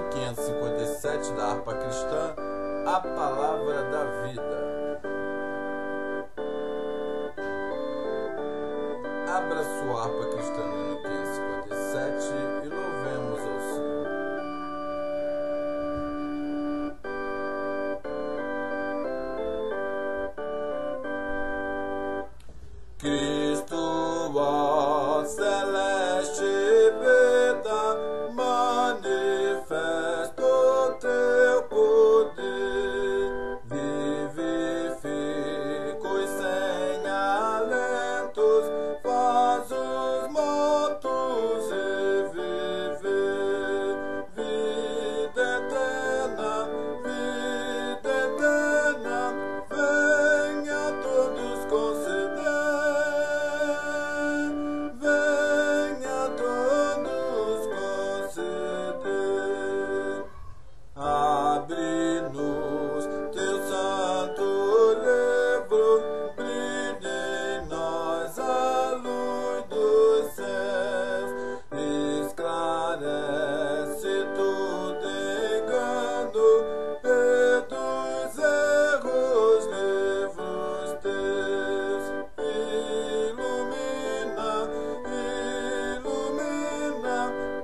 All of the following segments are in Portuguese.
hino 557 da harpa cristã, a palavra da vida. Abra sua harpa cristã no hino 557 e louvemos ao Senhor. Cristo, ó celeste vida, manifesta o teu poder, vivifica os sem alentos, faz os mortos reviver, vida eterna, venha a todos conceder. Abre-nos teu santo livro, brilhe em nós a luz dos céus, esclarece todo engano e dos erros livros teus, ilumina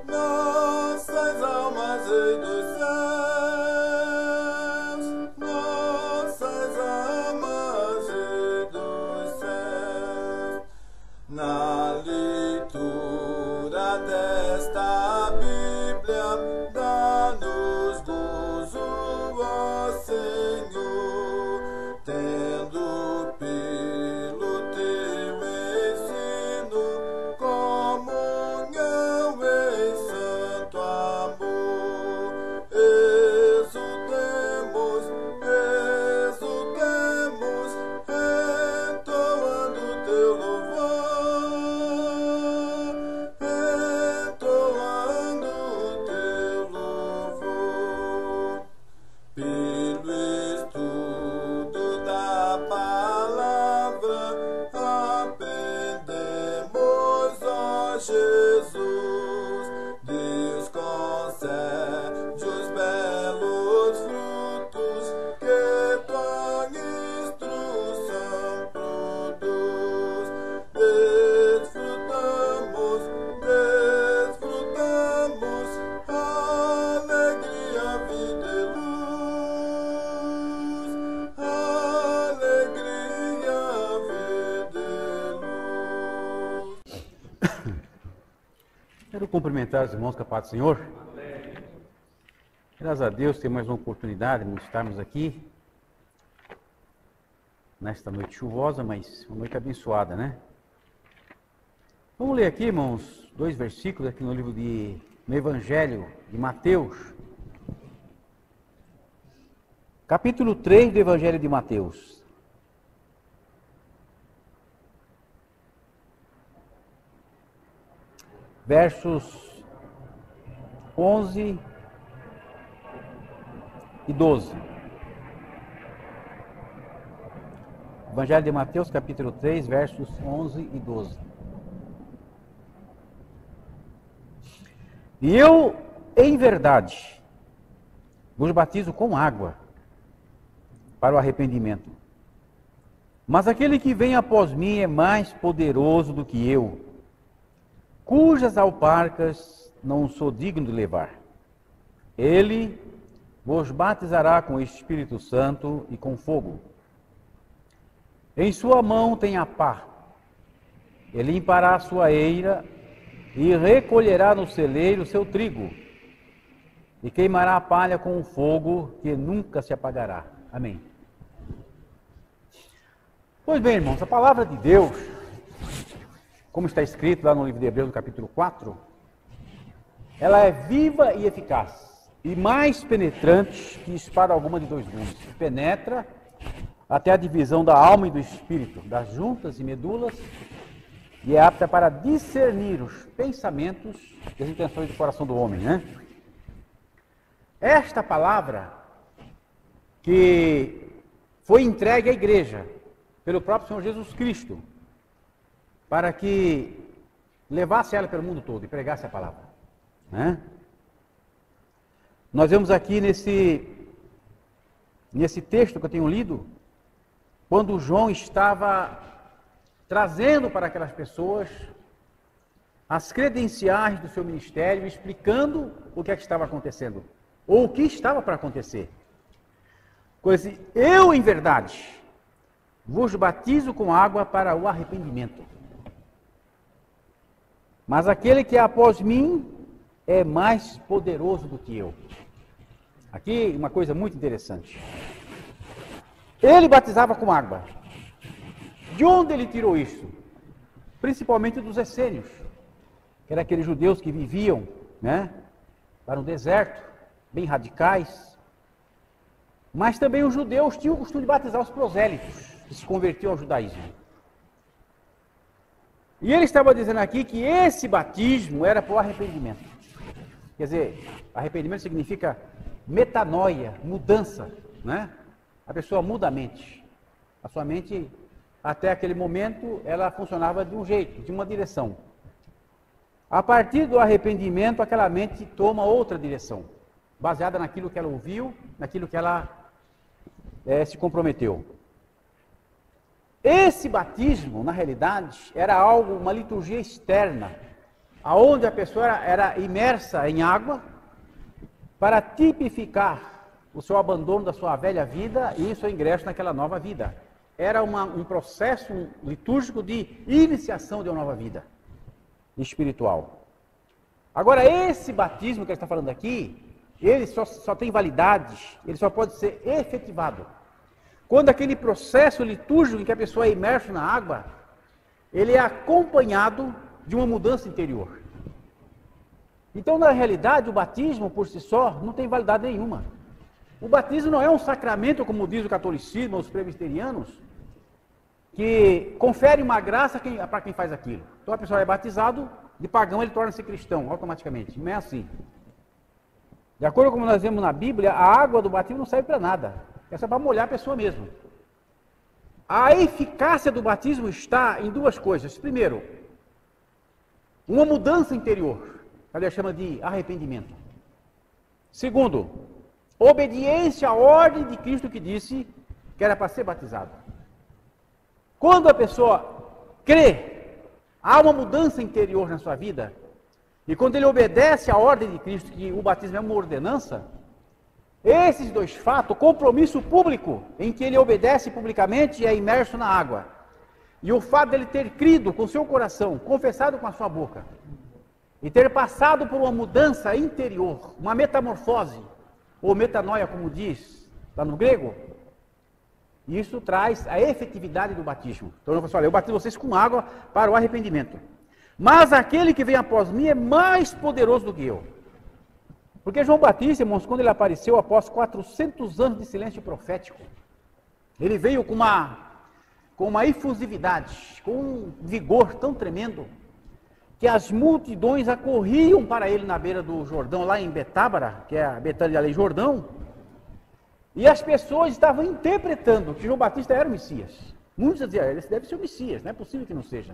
nossas almas, Rei dos céus, nossas almas, Rei dos céus. Na leitura desta Bíblia, dá-nos gozo, ó Senhor, tendo pelo teu ensino comunhão em santo amor. Exultemos, entoando teu louvor, entoando teu louvor. Pelo estudo da palavra, aprendemos, ó Jesus, Deus concede os belos frutos que tua instrução produz. Desfrutamos alegria, vida e luz, alegria, vida e luz. Quero cumprimentar os irmãos com a paz do Senhor. Graças a Deus, temos mais uma oportunidade de estarmos aqui nesta noite chuvosa, mas uma noite abençoada, né? Vamos ler aqui, irmãos, dois versículos aqui no Evangelho de Mateus. Capítulo 3 do Evangelho de Mateus. Versos 11 e 12. Evangelho de Mateus, capítulo 3, versos 11 e 12. E eu, em verdade, vos batizo com água para o arrependimento. Mas aquele que vem após mim é mais poderoso do que eu, cujas alparcas não sou digno de levar. Ele vos batizará com o Espírito Santo e com fogo. Em sua mão tem a pá. Ele limpará a sua eira e recolherá no celeiro o seu trigo, e queimará a palha com o fogo que nunca se apagará. Amém. Pois bem, irmãos, a palavra de Deus, como está escrito lá no livro de Hebreus, no capítulo 4, ela é viva e eficaz, e mais penetrante que espada alguma de dois gumes. Penetra até a divisão da alma e do espírito, das juntas e medulas, e é apta para discernir os pensamentos e as intenções do coração do homem, né? Esta palavra que foi entregue à igreja pelo próprio Senhor Jesus Cristo, para que levasse ela pelo mundo todo e pregasse a palavra, né? Nós vemos aqui nesse texto que eu tenho lido, quando João estava trazendo para aquelas pessoas as credenciais do seu ministério, explicando o que é que estava acontecendo, ou o que estava para acontecer. Coisa assim, eu, em verdade, vos batizo com água para o arrependimento. Mas aquele que é após mim é mais poderoso do que eu. Aqui uma coisa muito interessante. Ele batizava com água. De onde ele tirou isso? Principalmente dos essênios, que eram aqueles judeus que viviam, para o deserto, bem radicais. Mas também os judeus tinham o costume de batizar os prosélitos, que se convertiam ao judaísmo. E ele estava dizendo aqui que esse batismo era para o arrependimento. Quer dizer, arrependimento significa metanoia, mudança, A pessoa muda a mente. A sua mente, até aquele momento, ela funcionava de um jeito, de uma direção. A partir do arrependimento, aquela mente toma outra direção, baseada naquilo que ela ouviu, naquilo que ela se comprometeu. Esse batismo, na realidade, era algo, uma liturgia externa, aonde a pessoa era imersa em água para tipificar o seu abandono da sua velha vida e o seu ingresso naquela nova vida. Era um processo litúrgico de iniciação de uma nova vida espiritual. Agora, esse batismo que ele está falando aqui, ele só tem validade, ele só pode ser efetivado quando aquele processo litúrgico em que a pessoa é imersa na água, ele é acompanhado de uma mudança interior. Então, na realidade, o batismo por si só não tem validade nenhuma. O batismo não é um sacramento, como diz o catolicismo, os presbiterianos, que confere uma graça para quem faz aquilo. Então, a pessoa é batizado, de pagão ele torna-se cristão, automaticamente. Não é assim. De acordo com como nós vemos na Bíblia, a água do batismo não serve para nada. É só para molhar a pessoa mesmo. A eficácia do batismo está em duas coisas. Primeiro, uma mudança interior, que ele chama de arrependimento. Segundo, obediência à ordem de Cristo que disse que era para ser batizado. Quando a pessoa crê, há uma mudança interior na sua vida, e quando ele obedece à ordem de Cristo, que o batismo é uma ordenança, esses dois fatos, o compromisso público, em que ele obedece publicamente e é imerso na água, e o fato dele ter crido com seu coração, confessado com a sua boca, e ter passado por uma mudança interior, uma metamorfose, ou metanoia, como diz lá no grego, isso traz a efetividade do batismo. Então eu vou falar, olha, eu batizo vocês com água para o arrependimento. Mas aquele que vem após mim é mais poderoso do que eu. Porque João Batista, irmãos, quando ele apareceu após 400 anos de silêncio profético, ele veio com uma efusividade, com um vigor tão tremendo, que as multidões acorriam para ele na beira do Jordão, lá em Betábara, que é a Betânia ali, Jordão, e as pessoas estavam interpretando que João Batista era o Messias. Muitos diziam, esse deve ser o Messias, não é possível que não seja.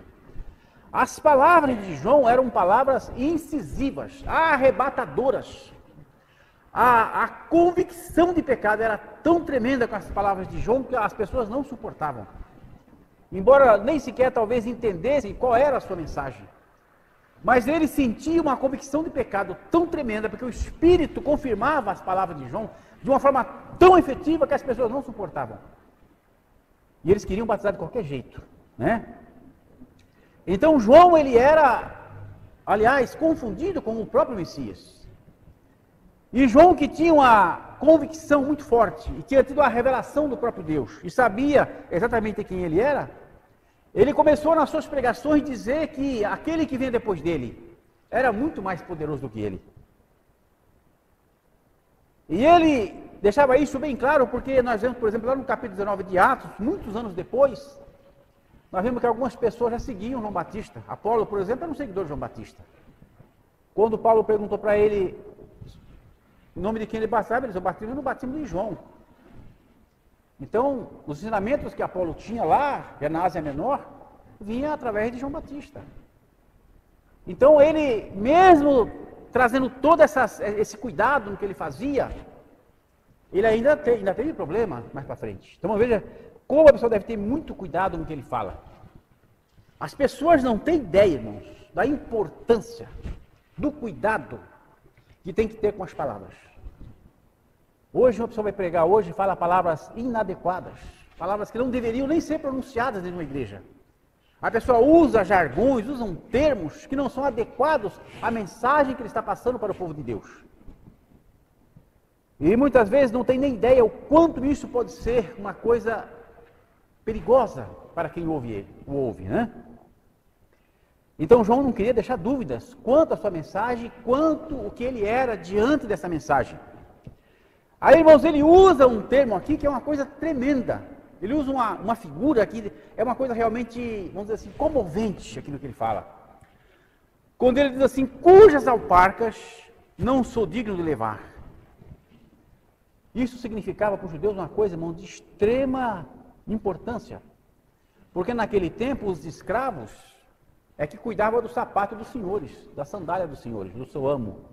As palavras de João eram palavras incisivas, arrebatadoras. A convicção de pecado era tão tremenda com as palavras de João que as pessoas não suportavam. Embora nem sequer talvez entendessem qual era a sua mensagem. Mas ele sentia uma convicção de pecado tão tremenda, porque o Espírito confirmava as palavras de João de uma forma tão efetiva que as pessoas não suportavam. E eles queriam batizar de qualquer jeito, Então João, ele era, aliás, confundido com o próprio Messias. E João, que tinha uma convicção muito forte, e tinha tido a revelação do próprio Deus, e sabia exatamente quem ele era, ele começou nas suas pregações a dizer que aquele que vinha depois dele era muito mais poderoso do que ele. E ele deixava isso bem claro, porque nós vemos, por exemplo, lá no capítulo 19 de Atos, muitos anos depois, nós vemos que algumas pessoas já seguiam João Batista. Apolo, por exemplo, era um seguidor de João Batista. Quando Paulo perguntou para ele em nome de quem ele batizava, ele disse, eu batizo no batismo de João. Então, os ensinamentos que Apolo tinha lá, na Ásia Menor, vinha através de João Batista. Então, ele, mesmo trazendo todo esse cuidado no que ele fazia, ele ainda teve problema mais para frente. Então veja como a pessoa deve ter muito cuidado no que ele fala. As pessoas não têm ideia, irmãos, da importância, do cuidado que tem que ter com as palavras. Hoje uma pessoa vai pregar hoje e fala palavras inadequadas, palavras que não deveriam nem ser pronunciadas em uma igreja. A pessoa usa jargões, usa termos que não são adequados à mensagem que ele está passando para o povo de Deus. E muitas vezes não tem nem ideia o quanto isso pode ser uma coisa perigosa para quem o ouve, né? Então João não queria deixar dúvidas quanto à sua mensagem, quanto o que ele era diante dessa mensagem. Aí, irmãos, ele usa um termo aqui que é uma coisa tremenda. Ele usa uma figura aqui, é uma coisa realmente, vamos dizer assim, comovente aquilo que ele fala. Quando ele diz assim, cujas alparcas não sou digno de levar. Isso significava para os judeus uma coisa, irmãos, de extrema importância. Porque naquele tempo os escravos é que cuidavam do sapato dos senhores, da sandália dos senhores, do seu amo.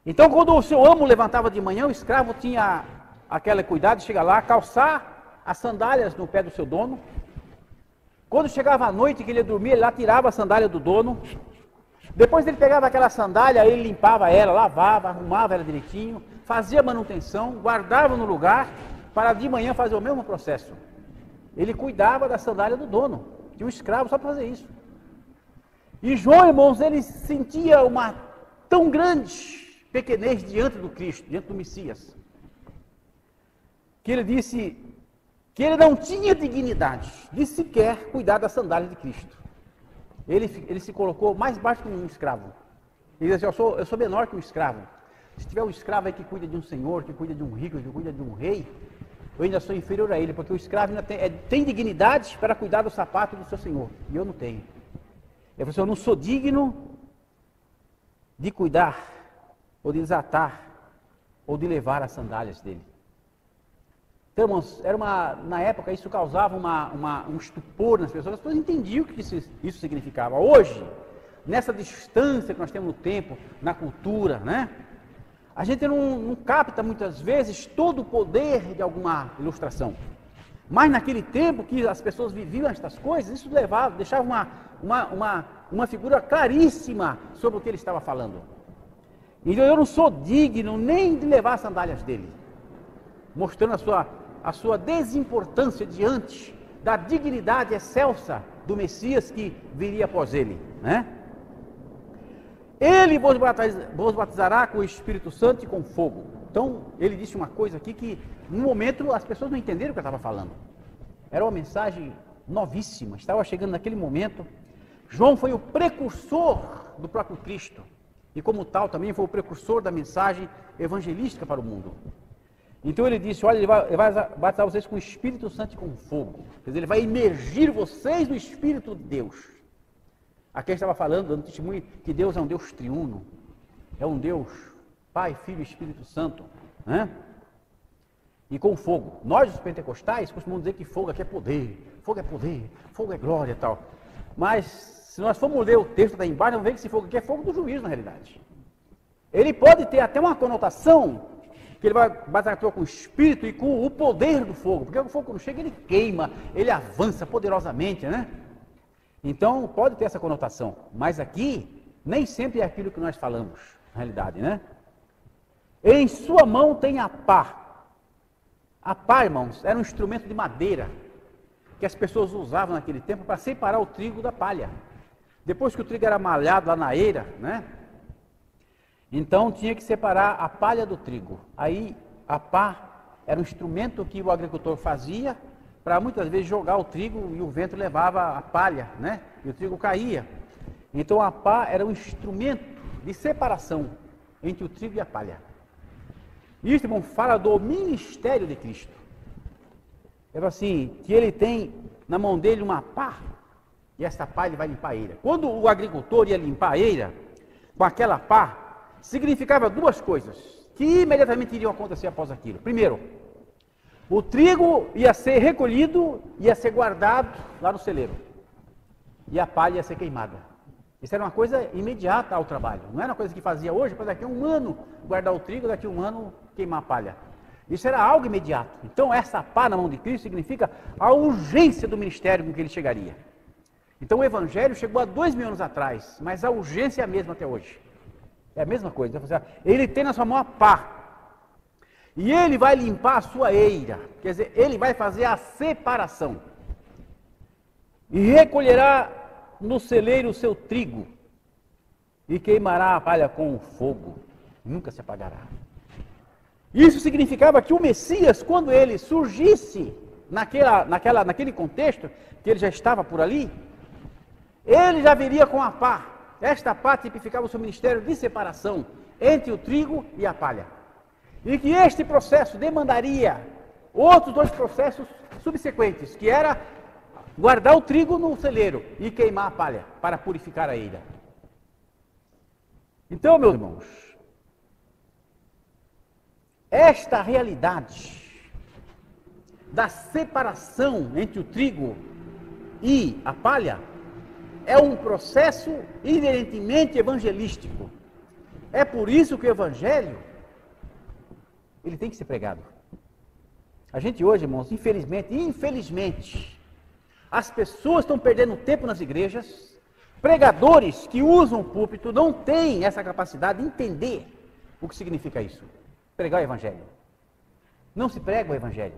Então quando o seu amo levantava de manhã, o escravo tinha aquele cuidado de chegar lá, calçar as sandálias no pé do seu dono. Quando chegava à noite que ele ia dormir, ele lá tirava a sandália do dono. Depois ele pegava aquela sandália, ele limpava ela, lavava, arrumava ela direitinho, fazia manutenção, guardava no lugar, para de manhã fazer o mesmo processo. Ele cuidava da sandália do dono, tinha um escravo só para fazer isso. E João, irmãos, ele sentia uma tão grande pequenez diante do Cristo, diante do Messias, que ele disse que ele não tinha dignidade de sequer cuidar da sandália de Cristo. Ele se colocou mais baixo que um escravo. Ele disse assim, eu sou menor que um escravo. Se tiver um escravo aí que cuida de um senhor, que cuida de um rico, que cuida de um rei, eu ainda sou inferior a ele, porque o escravo ainda tem dignidade para cuidar do sapato do seu senhor, e eu não tenho. Ele falou assim, eu não sou digno de cuidar, ou de desatar, ou de levar as sandálias dele. Então, irmãos, na época isso causava um estupor nas pessoas, as pessoas entendiam o que isso significava. Hoje, nessa distância que nós temos no tempo, na cultura, né? A gente não capta muitas vezes todo o poder de alguma ilustração. Mas naquele tempo que as pessoas viviam estas coisas, isso deixava uma figura claríssima sobre o que ele estava falando. Então eu não sou digno nem de levar as sandálias dele, mostrando a sua desimportância diante da dignidade excelsa do Messias que viria após ele, né? Ele vos batizará com o Espírito Santo e com fogo. Então, ele disse uma coisa aqui que, no momento, as pessoas não entenderam o que eu estava falando. Era uma mensagem novíssima, estava chegando naquele momento. João foi o precursor do próprio Cristo. E, como tal, também foi o precursor da mensagem evangelística para o mundo. Então, ele disse, olha, ele vai batizar vocês com o Espírito Santo e com fogo. Quer dizer, ele vai imergir vocês no Espírito de Deus. Aqui ele estava falando, dando testemunho, que Deus é um Deus triuno, é um Deus Pai, Filho e Espírito Santo, né? E com fogo. Nós, os pentecostais, costumamos dizer que fogo aqui é poder, fogo é glória e tal. Mas, se nós formos ler o texto da embaixo, vamos ver que esse fogo aqui é fogo do juízo, na realidade. Ele pode ter até uma conotação, que ele vai batizar com o Espírito e com o poder do fogo, porque o fogo quando chega, ele queima, ele avança poderosamente, né? Então, pode ter essa conotação, mas aqui, nem sempre é aquilo que nós falamos, na realidade, né? Em sua mão tem a pá. A pá, irmãos, era um instrumento de madeira, que as pessoas usavam naquele tempo para separar o trigo da palha. Depois que o trigo era malhado lá na eira, né? Então, tinha que separar a palha do trigo. Aí, a pá era um instrumento que o agricultor fazia, para muitas vezes jogar o trigo e o vento levava a palha, né? E o trigo caía. Então a pá era um instrumento de separação entre o trigo e a palha. Isso, irmão, fala do ministério de Cristo. É assim, que ele tem na mão dele uma pá, e essa pá ele vai limpar a eira. Quando o agricultor ia limpar a eira, com aquela pá, significava duas coisas, que imediatamente iriam acontecer após aquilo. Primeiro, o trigo ia ser recolhido, ia ser guardado lá no celeiro. E a palha ia ser queimada. Isso era uma coisa imediata ao trabalho. Não era uma coisa que fazia hoje, para daqui a um ano guardar o trigo, daqui a um ano queimar a palha. Isso era algo imediato. Então essa pá na mão de Cristo significa a urgência do ministério com que ele chegaria. Então o Evangelho chegou há 2000 anos atrás, mas a urgência é a mesma até hoje. É a mesma coisa. Ele tem na sua mão a pá. E ele vai limpar a sua eira. Quer dizer, ele vai fazer a separação. E recolherá no celeiro o seu trigo. E queimará a palha com o fogo. Nunca se apagará. Isso significava que o Messias, quando ele surgisse naquele contexto, que ele já estava por ali, ele já viria com a pá. Esta pá tipificava o seu ministério de separação entre o trigo e a palha. E que este processo demandaria outros 2 processos subsequentes, que era guardar o trigo no celeiro e queimar a palha para purificar a eira. Então, meus irmãos, esta realidade da separação entre o trigo e a palha é um processo inerentemente evangelístico. É por isso que o Evangelho, ele tem que ser pregado. A gente hoje, irmãos, infelizmente, as pessoas estão perdendo tempo nas igrejas, pregadores que usam o púlpito não têm essa capacidade de entender o que significa isso. Pregar o Evangelho. Não se prega o Evangelho.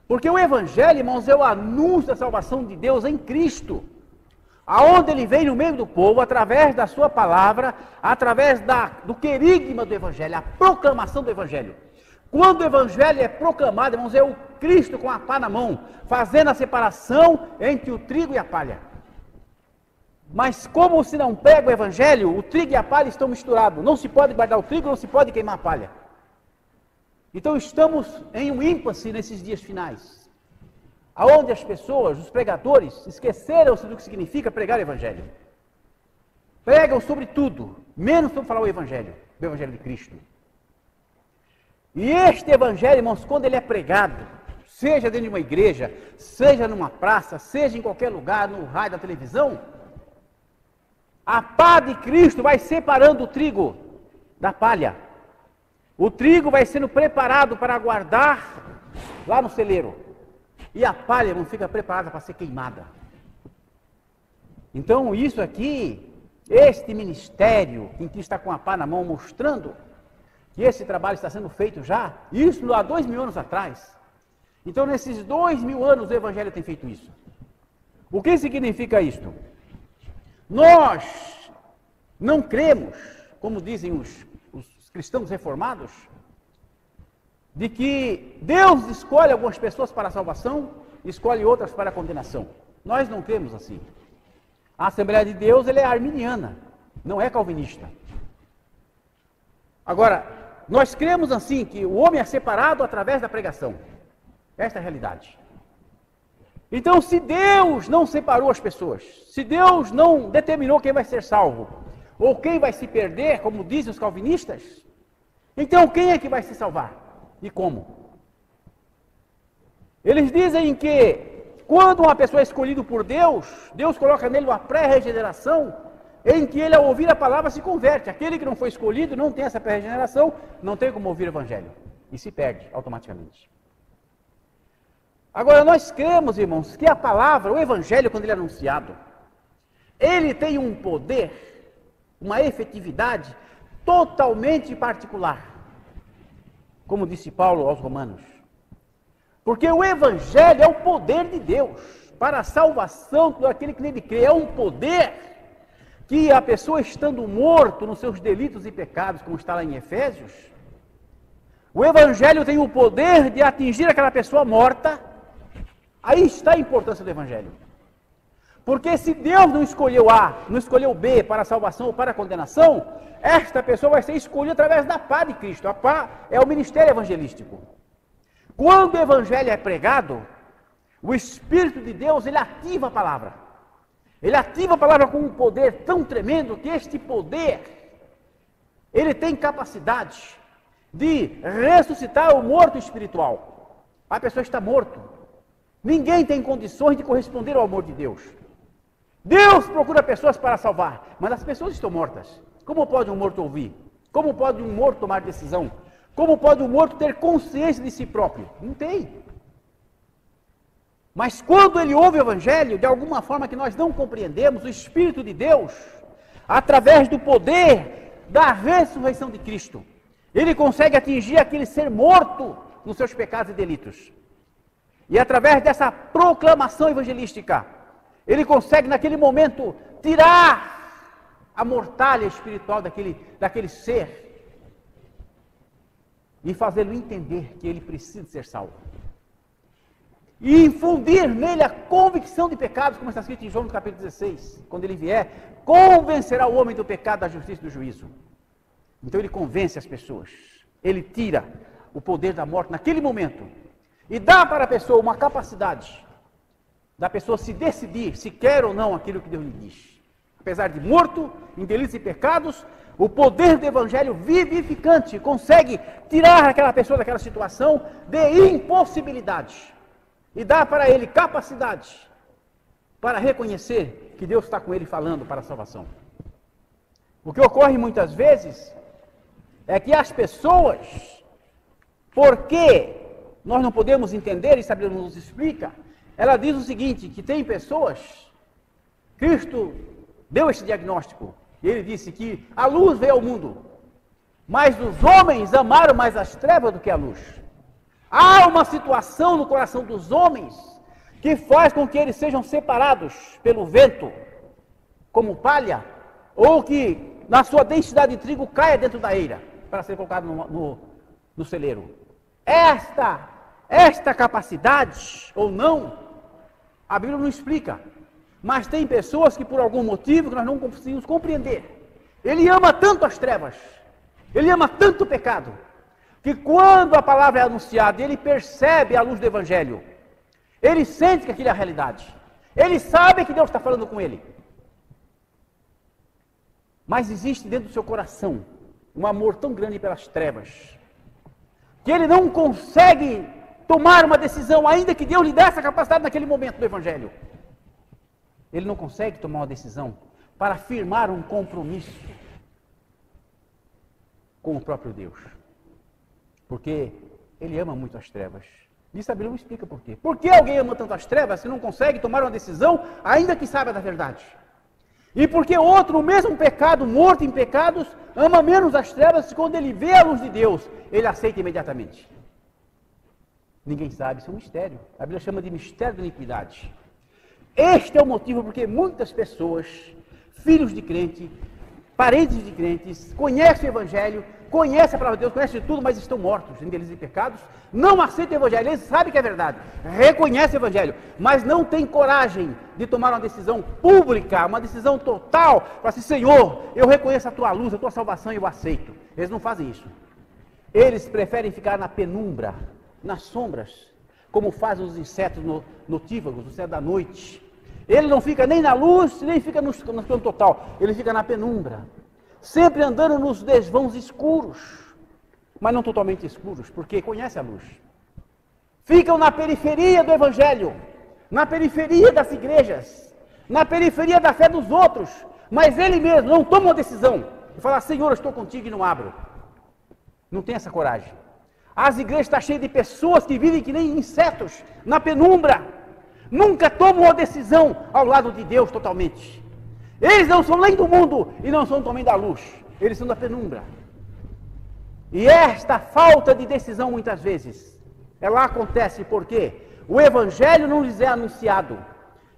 Porque o Evangelho, irmãos, é o anúncio da salvação de Deus em Cristo. Aonde ele vem no meio do povo, através da sua palavra, através do querigma do Evangelho, a proclamação do Evangelho. Quando o Evangelho é proclamado, irmãos, é o Cristo com a pá na mão, fazendo a separação entre o trigo e a palha. Mas como se não prega o Evangelho, o trigo e a palha estão misturados. Não se pode guardar o trigo, não se pode queimar a palha. Então estamos em um ímpasse nesses dias finais, aonde as pessoas, os pregadores, esqueceram-se do que significa pregar o Evangelho. Pregam sobre tudo, menos sobre falar o Evangelho de Cristo. E este Evangelho, irmãos, quando ele é pregado, seja dentro de uma igreja, seja numa praça, seja em qualquer lugar, no rádio, na televisão, a pá de Cristo vai separando o trigo da palha. O trigo vai sendo preparado para guardar lá no celeiro. E a palha não fica preparada para ser queimada. Então isso aqui, este ministério em que está com a pá na mão, mostrando que esse trabalho está sendo feito já, isso há 2000 anos atrás. Então nesses 2000 anos o Evangelho tem feito isso. O que significa isto? Nós não cremos, como dizem os cristãos reformados, de que Deus escolhe algumas pessoas para a salvação, escolhe outras para a condenação. Nós não cremos assim. A Assembleia de Deus ela é arminiana, não é calvinista. Agora, nós cremos assim, que o homem é separado através da pregação. Esta é a realidade. Então, se Deus não separou as pessoas, se Deus não determinou quem vai ser salvo, ou quem vai se perder, como dizem os calvinistas, então quem é que vai se salvar? E como? Eles dizem que quando uma pessoa é escolhida por Deus, Deus coloca nele uma pré-regeneração, em que ele, ao ouvir a palavra, se converte. Aquele que não foi escolhido, não tem essa pré-regeneração, não tem como ouvir o Evangelho, e se perde automaticamente. Agora, nós cremos, irmãos, que a palavra, o Evangelho, quando ele é anunciado, ele tem um poder, uma efetividade totalmente particular, como disse Paulo aos Romanos. Porque o Evangelho é o poder de Deus para a salvação daquele que nele crê. É um poder que a pessoa, estando morto nos seus delitos e pecados, como está lá em Efésios, o Evangelho tem o poder de atingir aquela pessoa morta. Aí está a importância do Evangelho. Porque se Deus não escolheu A, não escolheu B para a salvação ou para a condenação, esta pessoa vai ser escolhida através da pá de Cristo. A pá é o ministério evangelístico. Quando o Evangelho é pregado, o Espírito de Deus, ele ativa a palavra. Ele ativa a palavra com um poder tão tremendo que este poder, ele tem capacidade de ressuscitar o morto espiritual. A pessoa está morto. Ninguém tem condições de corresponder ao amor de Deus. Deus procura pessoas para salvar, mas as pessoas estão mortas. Como pode um morto ouvir? Como pode um morto tomar decisão? Como pode um morto ter consciência de si próprio? Não tem. Mas quando ele ouve o Evangelho, de alguma forma que nós não compreendemos, o Espírito de Deus, através do poder da ressurreição de Cristo, ele consegue atingir aquele ser morto nos seus pecados e delitos. E através dessa proclamação evangelística, ele consegue naquele momento tirar a mortalha espiritual daquele ser e fazê-lo entender que ele precisa ser salvo. E infundir nele a convicção de pecados, como está escrito em João no capítulo 16, quando ele vier, convencerá o homem do pecado, da justiça e do juízo. Então ele convence as pessoas, ele tira o poder da morte naquele momento, e dá para a pessoa uma capacidade, da pessoa se decidir, se quer ou não aquilo que Deus lhe diz. Apesar de morto, em delitos e pecados, o poder do Evangelho vivificante consegue tirar aquela pessoa daquela situação de impossibilidade. E dá para ele capacidade para reconhecer que Deus está com ele falando para a salvação. O que ocorre muitas vezes é que as pessoas, porque nós não podemos entender, e a Bíblia nos explica, ela diz o seguinte, que tem pessoas, Cristo deu esse diagnóstico, e ele disse que a luz veio ao mundo, mas os homens amaram mais as trevas do que a luz. Há uma situação no coração dos homens que faz com que eles sejam separados pelo vento, como palha, ou que na sua densidade de trigo caia dentro da eira, para ser colocado no celeiro. Esta capacidade, ou não, a Bíblia não explica. Mas tem pessoas que por algum motivo que nós não conseguimos compreender, ele ama tanto as trevas, ele ama tanto o pecado, que quando a palavra é anunciada, ele percebe a luz do Evangelho, ele sente que aquilo é a realidade, ele sabe que Deus está falando com ele. Mas existe dentro do seu coração um amor tão grande pelas trevas, que ele não consegue tomar uma decisão, ainda que Deus lhe dê essa capacidade naquele momento do Evangelho. Ele não consegue tomar uma decisão para firmar um compromisso com o próprio Deus. Porque ele ama muito as trevas. Isso a Bíblia não explica por quê. Por que alguém ama tanto as trevas se não consegue tomar uma decisão, ainda que saiba da verdade? E porque outro, o mesmo pecado, morto em pecados, ama menos as trevas, quando ele vê a luz de Deus, ele aceita imediatamente. Ninguém sabe, isso é um mistério. A Bíblia chama de mistério da iniquidade. Este é o motivo porque muitas pessoas, filhos de crente, parentes de crentes, conhecem o Evangelho, conhecem a palavra de Deus, conhecem tudo, mas estão mortos em delitos e pecados, não aceitam o Evangelho, eles sabem que é verdade, reconhecem o Evangelho, mas não têm coragem de tomar uma decisão pública, uma decisão total, para assim, Senhor, eu reconheço a tua luz, a tua salvação e eu aceito. Eles não fazem isso. Eles preferem ficar na penumbra, nas sombras, como fazem os insetos notívagos, no céu da noite. Ele não fica nem na luz, nem fica no canto total. Ele fica na penumbra. Sempre andando nos desvãos escuros. Mas não totalmente escuros, porque conhece a luz. Ficam na periferia do Evangelho. Na periferia das igrejas. Na periferia da fé dos outros. Mas ele mesmo não toma uma decisão. E fala, Senhor, eu estou contigo e não abro. Não tem essa coragem. As igrejas estão cheias de pessoas que vivem que nem insetos, na penumbra. Nunca tomam uma decisão ao lado de Deus totalmente. Eles não são nem do mundo e não são também da luz. Eles são da penumbra. E esta falta de decisão, muitas vezes, ela acontece porque o Evangelho não lhes é anunciado.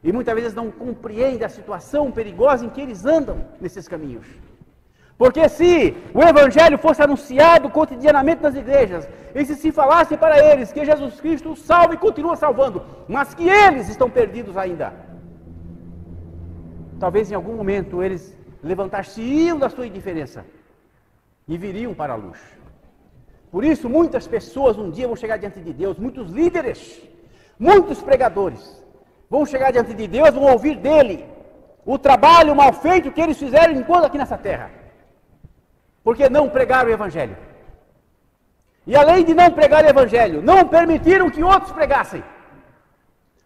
E muitas vezes não compreendem a situação perigosa em que eles andam nesses caminhos. Porque se o Evangelho fosse anunciado cotidianamente nas igrejas, e se falasse para eles que Jesus Cristo salva e continua salvando, mas que eles estão perdidos ainda, talvez em algum momento eles levantar-se-iam da sua indiferença e viriam para a luz. Por isso, muitas pessoas um dia vão chegar diante de Deus, muitos líderes, muitos pregadores, vão chegar diante de Deus, vão ouvir dele o trabalho mal feito que eles fizeram enquanto aqui nessa terra. Porque não pregaram o Evangelho. E além de não pregar o Evangelho, não permitiram que outros pregassem.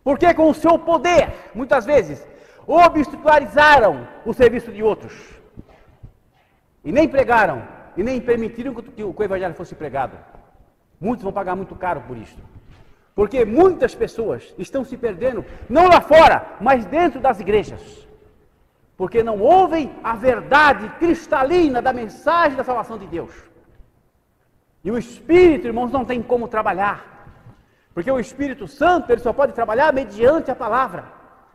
Porque com o seu poder, muitas vezes, obstacularizaram o serviço de outros. E nem pregaram, e nem permitiram que o evangelho fosse pregado. Muitos vão pagar muito caro por isso. Porque muitas pessoas estão se perdendo, não lá fora, mas dentro das igrejas. Porque não ouvem a verdade cristalina da mensagem da salvação de Deus. E o Espírito, irmãos, não tem como trabalhar. Porque o Espírito Santo, ele só pode trabalhar mediante a palavra,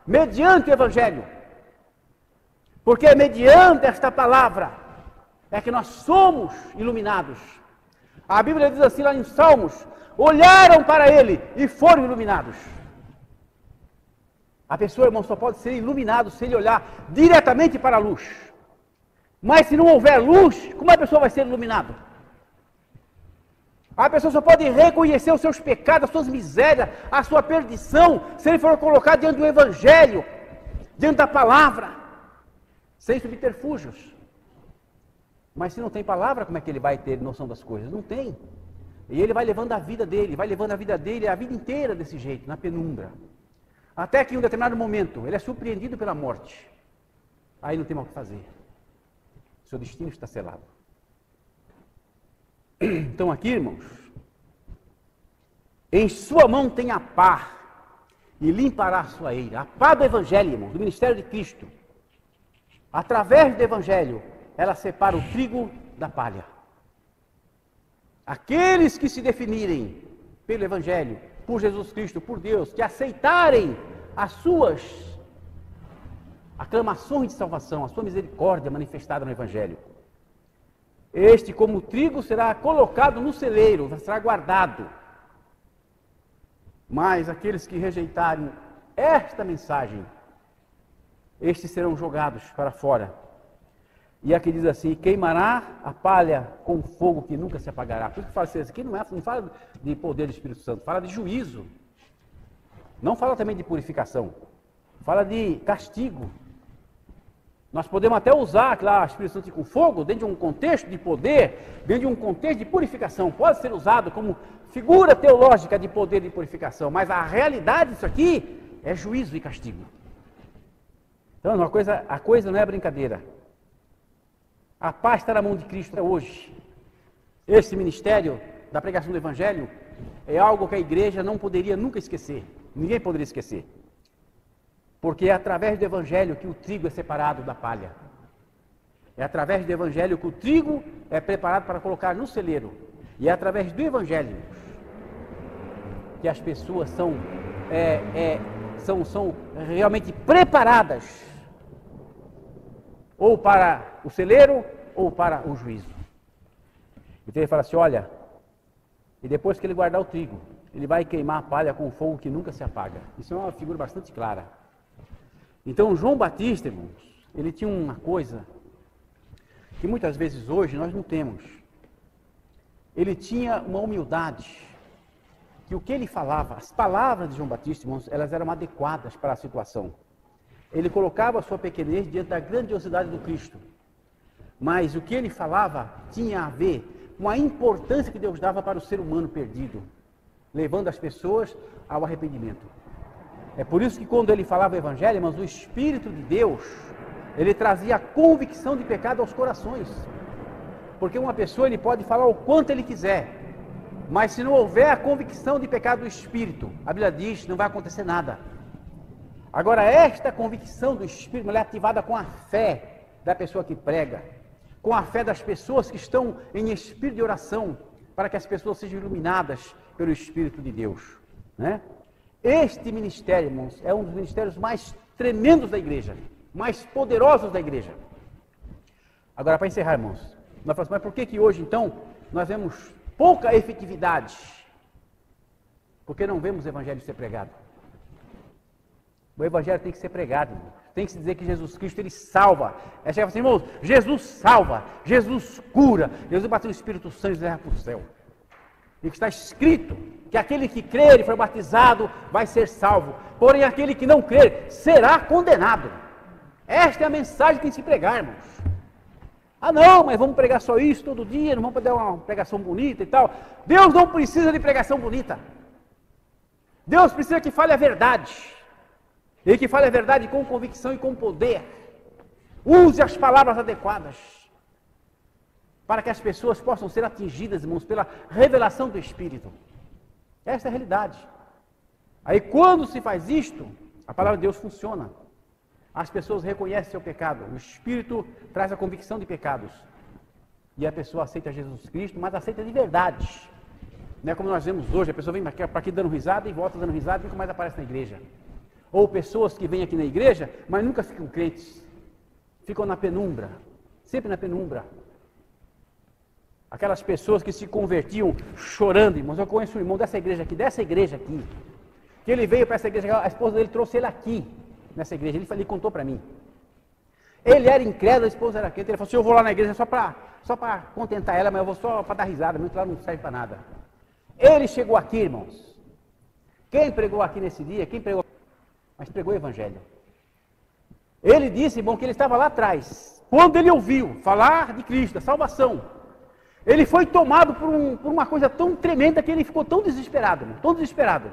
mediante o Evangelho. Porque é mediante esta palavra é que nós somos iluminados. A Bíblia diz assim lá em Salmos: olharam para ele e foram iluminados. A pessoa, irmão, só pode ser iluminado se ele olhar diretamente para a luz. Mas se não houver luz, como a pessoa vai ser iluminada? A pessoa só pode reconhecer os seus pecados, as suas misérias, a sua perdição, se ele for colocado diante do Evangelho, diante da palavra, sem subterfúgios. Mas se não tem palavra, como é que ele vai ter noção das coisas? Não tem. E ele vai levando a vida dele, a vida inteira desse jeito, na penumbra. Até que em um determinado momento, ele é surpreendido pela morte. Aí não tem mais o que fazer. Seu destino está selado. Então aqui, irmãos, em sua mão tem a pá, e limpará a sua eira. A pá do Evangelho, irmãos, do ministério de Cristo. Através do Evangelho, ela separa o trigo da palha. Aqueles que se definirem pelo Evangelho, por Jesus Cristo, por Deus, que aceitarem as suas aclamações de salvação, a sua misericórdia manifestada no Evangelho, este, como trigo, será colocado no celeiro, será guardado. Mas aqueles que rejeitarem esta mensagem, estes serão jogados para fora. E aqui diz assim: queimará a palha com fogo que nunca se apagará. Por que fala assim? Aqui não fala de poder do Espírito Santo, fala de juízo. Não fala também de purificação, fala de castigo. Nós podemos até usar lá o Espírito Santo com fogo dentro de um contexto de poder, dentro de um contexto de purificação. Pode ser usado como figura teológica de poder e de purificação, mas a realidade disso aqui é juízo e castigo. Então a coisa não é brincadeira. A paz está na mão de Cristo até hoje. Esse ministério da pregação do Evangelho é algo que a igreja não poderia nunca esquecer. Ninguém poderia esquecer. Porque é através do Evangelho que o trigo é separado da palha. É através do Evangelho que o trigo é preparado para colocar no celeiro. E é através do Evangelho que as pessoas são realmente preparadas ou para o celeiro ou para o juízo. Então ele fala assim: olha, e depois que ele guardar o trigo, ele vai queimar a palha com fogo que nunca se apaga. Isso é uma figura bastante clara. Então João Batista, irmãos, ele tinha uma coisa que muitas vezes hoje nós não temos. Ele tinha uma humildade, que o que ele falava, as palavras de João Batista, irmãos, elas eram adequadas para a situação. Ele colocava a sua pequenez diante da grandiosidade do Cristo. Mas o que ele falava tinha a ver com a importância que Deus dava para o ser humano perdido, levando as pessoas ao arrependimento. É por isso que quando ele falava o Evangelho, irmãos, o Espírito de Deus, ele trazia a convicção de pecado aos corações. Porque uma pessoa, ele pode falar o quanto ele quiser, mas se não houver a convicção de pecado do Espírito, a Bíblia diz, não vai acontecer nada. Agora, esta convicção do Espírito, ela é ativada com a fé da pessoa que prega, com a fé das pessoas que estão em espírito de oração, para que as pessoas sejam iluminadas pelo Espírito de Deus, né? Este ministério, irmãos, é um dos ministérios mais tremendos da igreja, mais poderosos da igreja. Agora, para encerrar, irmãos, nós falamos, mas por que hoje, então, nós vemos pouca efetividade? Porque não vemos o Evangelho ser pregado. O Evangelho tem que ser pregado, irmão. Tem que se dizer que Jesus Cristo, ele salva. É chegar assim, irmãos, Jesus salva, Jesus cura, Jesus bateu o Espírito Santo e leva para o céu. E que está escrito que aquele que crer e for batizado vai ser salvo, porém aquele que não crer será condenado. Esta é a mensagem que tem que se pregar, irmãos. Ah não, mas vamos pregar só isso todo dia, não vamos poder dar uma pregação bonita e tal. Deus não precisa de pregação bonita. Deus precisa que fale a verdade. Ele que fala a verdade com convicção e com poder. Use as palavras adequadas para que as pessoas possam ser atingidas, irmãos, pela revelação do Espírito. Essa é a realidade. Aí quando se faz isto, a palavra de Deus funciona. As pessoas reconhecem seu pecado. O Espírito traz a convicção de pecados. E a pessoa aceita Jesus Cristo, mas aceita de verdade. Não é como nós vemos hoje, a pessoa vem para aqui dando risada e volta dando risada e nunca mais aparece na igreja. Ou pessoas que vêm aqui na igreja, mas nunca ficam crentes. Ficam na penumbra, sempre na penumbra. Aquelas pessoas que se convertiam chorando, irmãos. Eu conheço um irmão dessa igreja aqui, que ele veio para essa igreja, a esposa dele trouxe ele aqui, nessa igreja, ele contou para mim. Ele era incrédulo, a esposa era crente, ele falou assim, eu vou lá na igreja só para contentar ela, mas eu vou só para dar risada, muito lá não serve para nada. Ele chegou aqui, irmãos. Quem pregou aqui nesse dia? Quem pregou? Mas pregou o Evangelho. Ele disse, irmão, que ele estava lá atrás. Quando ele ouviu falar de Cristo, da salvação, ele foi tomado por uma coisa tão tremenda que ele ficou tão desesperado, irmão, tão desesperado,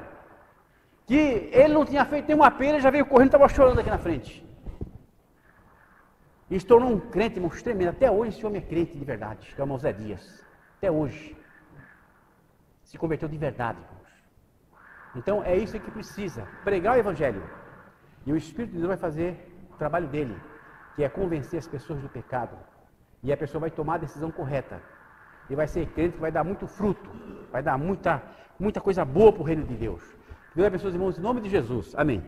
que ele não tinha feito nenhuma pena, já veio correndo e estava chorando aqui na frente. E se tornou um crente, irmãos, tremendo. Até hoje esse homem é crente de verdade, que é o irmão Zé Dias. Até hoje. Se converteu de verdade, irmãos. Então é isso que precisa, pregar o Evangelho. E o Espírito de Deus vai fazer o trabalho dele, que é convencer as pessoas do pecado. E a pessoa vai tomar a decisão correta. E vai ser crente que vai dar muito fruto, vai dar muita coisa boa para o reino de Deus. Deus abençoe os irmãos em nome de Jesus. Amém.